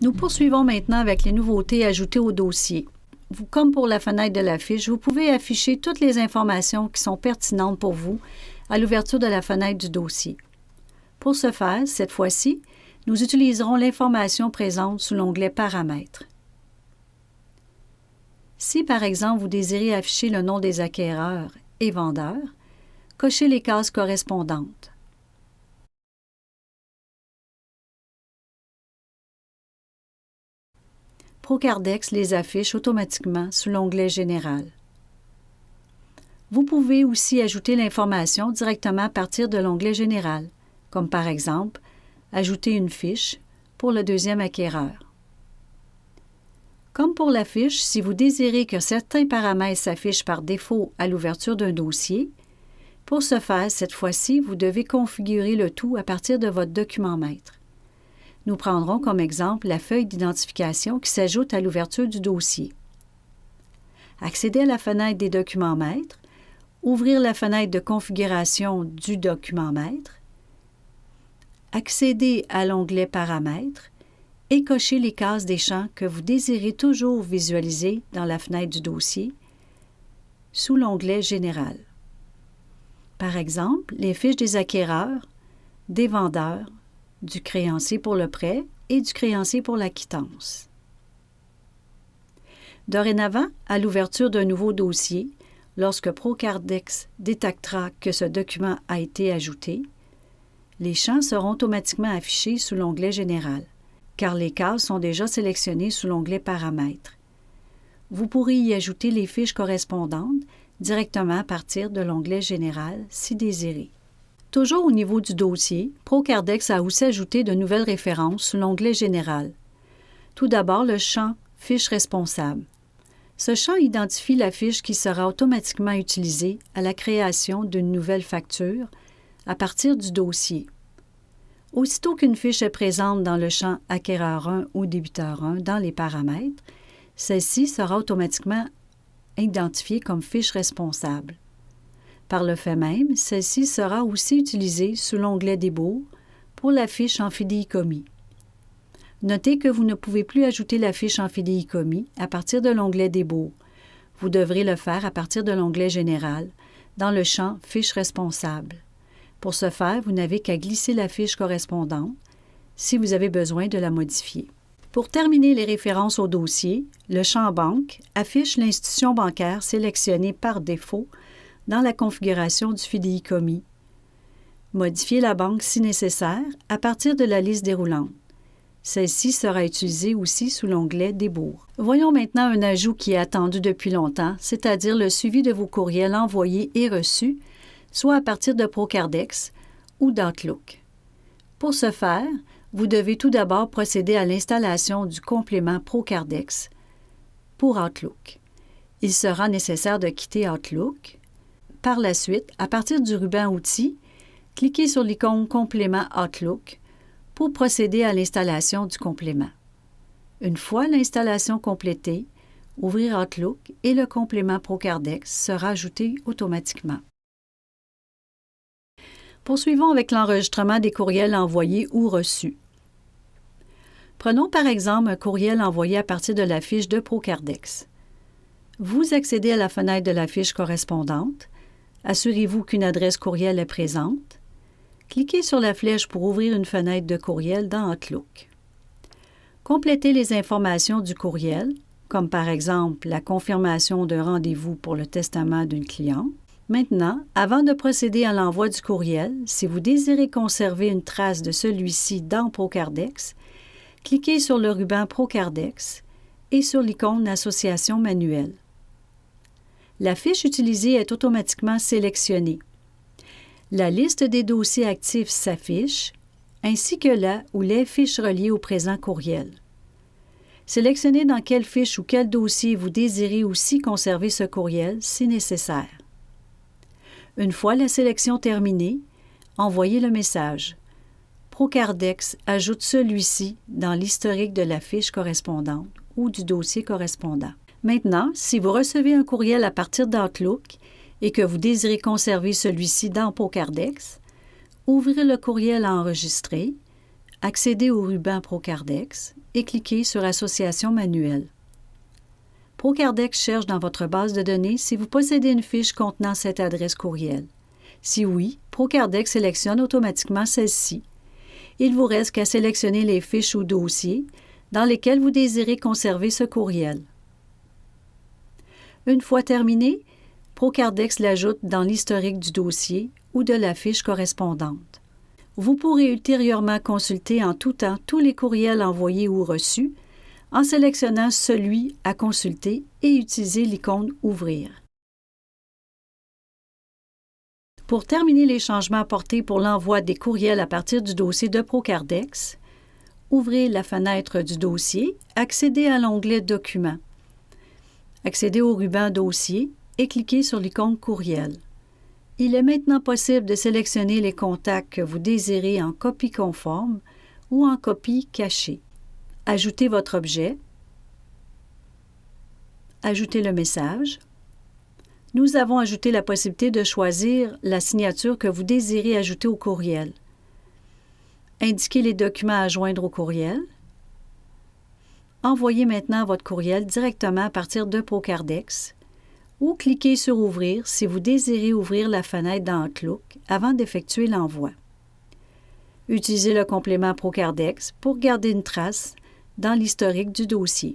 Nous poursuivons maintenant avec les nouveautés ajoutées au dossier. Comme pour la fenêtre de la fiche, vous pouvez afficher toutes les informations qui sont pertinentes pour vous à l'ouverture de la fenêtre du dossier. Pour ce faire, cette fois-ci, nous utiliserons l'information présente sous l'onglet « Paramètres ». Si, par exemple, vous désirez afficher le nom des acquéreurs et vendeurs, cochez les cases correspondantes. Procardex les affiche automatiquement sous l'onglet « Général ». Vous pouvez aussi ajouter l'information directement à partir de l'onglet « Général », comme par exemple, ajouter une fiche pour le deuxième acquéreur. Comme pour la fiche, si vous désirez que certains paramètres s'affichent par défaut à l'ouverture d'un dossier, pour ce faire, cette fois-ci, vous devez configurer le tout à partir de votre document maître. Nous prendrons comme exemple la feuille d'identification qui s'ajoute à l'ouverture du dossier. Accédez à la fenêtre des documents maîtres, ouvrir la fenêtre de configuration du document maître, accédez à l'onglet « Paramètres » et cochez les cases des champs que vous désirez toujours visualiser dans la fenêtre du dossier sous l'onglet « Général ». Par exemple, les fiches des acquéreurs, des vendeurs, du créancier pour le prêt et du créancier pour la quittance. Dorénavant, à l'ouverture d'un nouveau dossier, lorsque Procardex détectera que ce document a été ajouté, les champs seront automatiquement affichés sous l'onglet « Général », car les cases sont déjà sélectionnées sous l'onglet « Paramètres ». Vous pourrez y ajouter les fiches correspondantes directement à partir de l'onglet « Général » si désiré. Toujours au niveau du dossier, Procardex a aussi ajouté de nouvelles références sous l'onglet « Général ». Tout d'abord, le champ « Fiche responsable ». Ce champ identifie la fiche qui sera automatiquement utilisée à la création d'une nouvelle facture à partir du dossier. Aussitôt qu'une fiche est présente dans le champ « Acquéreur 1 » ou « Débiteur 1 » dans les paramètres, celle-ci sera automatiquement identifiée comme fiche responsable. Par le fait même, celle-ci sera aussi utilisée sous l'onglet « Débours » pour la fiche en fidéicommis. Notez que vous ne pouvez plus ajouter la fiche en fidéicommis à partir de l'onglet « Débours ». Vous devrez le faire à partir de l'onglet « Général » dans le champ « Fiche responsable ». Pour ce faire, vous n'avez qu'à glisser la fiche correspondante si vous avez besoin de la modifier. Pour terminer les références au dossier, le champ « Banque » affiche l'institution bancaire sélectionnée par défaut dans la configuration du fidéicommis. Modifiez la banque si nécessaire à partir de la liste déroulante. Celle-ci sera utilisée aussi sous l'onglet « Débours ». Voyons maintenant un ajout qui est attendu depuis longtemps, c'est-à-dire le suivi de vos courriels envoyés et reçus, soit à partir de Procardex ou d'Outlook. Pour ce faire, vous devez tout d'abord procéder à l'installation du complément Procardex pour Outlook. Il sera nécessaire de quitter Outlook. Par la suite, à partir du ruban « Outils », cliquez sur l'icône « Complément Outlook » pour procéder à l'installation du complément. Une fois l'installation complétée, ouvrir Outlook et le complément Procardex sera ajouté automatiquement. Poursuivons avec l'enregistrement des courriels envoyés ou reçus. Prenons par exemple un courriel envoyé à partir de la fiche de Procardex. Vous accédez à la fenêtre de la fiche correspondante. Assurez-vous qu'une adresse courriel est présente. Cliquez sur la flèche pour ouvrir une fenêtre de courriel dans Outlook. Complétez les informations du courriel, comme par exemple la confirmation d'un rendez-vous pour le testament d'une cliente. Maintenant, avant de procéder à l'envoi du courriel, si vous désirez conserver une trace de celui-ci dans Procardex, cliquez sur le ruban Procardex et sur l'icône Association manuelle. La fiche utilisée est automatiquement sélectionnée. La liste des dossiers actifs s'affiche, ainsi que la ou les fiches reliées au présent courriel. Sélectionnez dans quelle fiche ou quel dossier vous désirez aussi conserver ce courriel si nécessaire. Une fois la sélection terminée, envoyez le message. Procardex ajoute celui-ci dans l'historique de la fiche correspondante ou du dossier correspondant. Maintenant, si vous recevez un courriel à partir d'Outlook et que vous désirez conserver celui-ci dans Procardex, ouvrez le courriel à enregistrer, accédez au ruban Procardex et cliquez sur Association manuelle. Procardex cherche dans votre base de données si vous possédez une fiche contenant cette adresse courriel. Si oui, Procardex sélectionne automatiquement celle-ci. Il vous reste qu'à sélectionner les fiches ou dossiers dans lesquels vous désirez conserver ce courriel. Une fois terminé, Procardex l'ajoute dans l'historique du dossier ou de la fiche correspondante. Vous pourrez ultérieurement consulter en tout temps tous les courriels envoyés ou reçus en sélectionnant celui à consulter et utiliser l'icône « Ouvrir ». Pour terminer les changements apportés pour l'envoi des courriels à partir du dossier de Procardex, ouvrez la fenêtre du dossier, accédez à l'onglet « Documents ». Accédez au ruban « Dossier » et cliquez sur l'icône « Courriel ». Il est maintenant possible de sélectionner les contacts que vous désirez en copie conforme ou en copie cachée. Ajoutez votre objet. Ajoutez le message. Nous avons ajouté la possibilité de choisir la signature que vous désirez ajouter au courriel. Indiquez les documents à joindre au courriel. Envoyez maintenant votre courriel directement à partir de Procardex ou cliquez sur « Ouvrir » si vous désirez ouvrir la fenêtre dans Outlook avant d'effectuer l'envoi. Utilisez le complément Procardex pour garder une trace dans l'historique du dossier.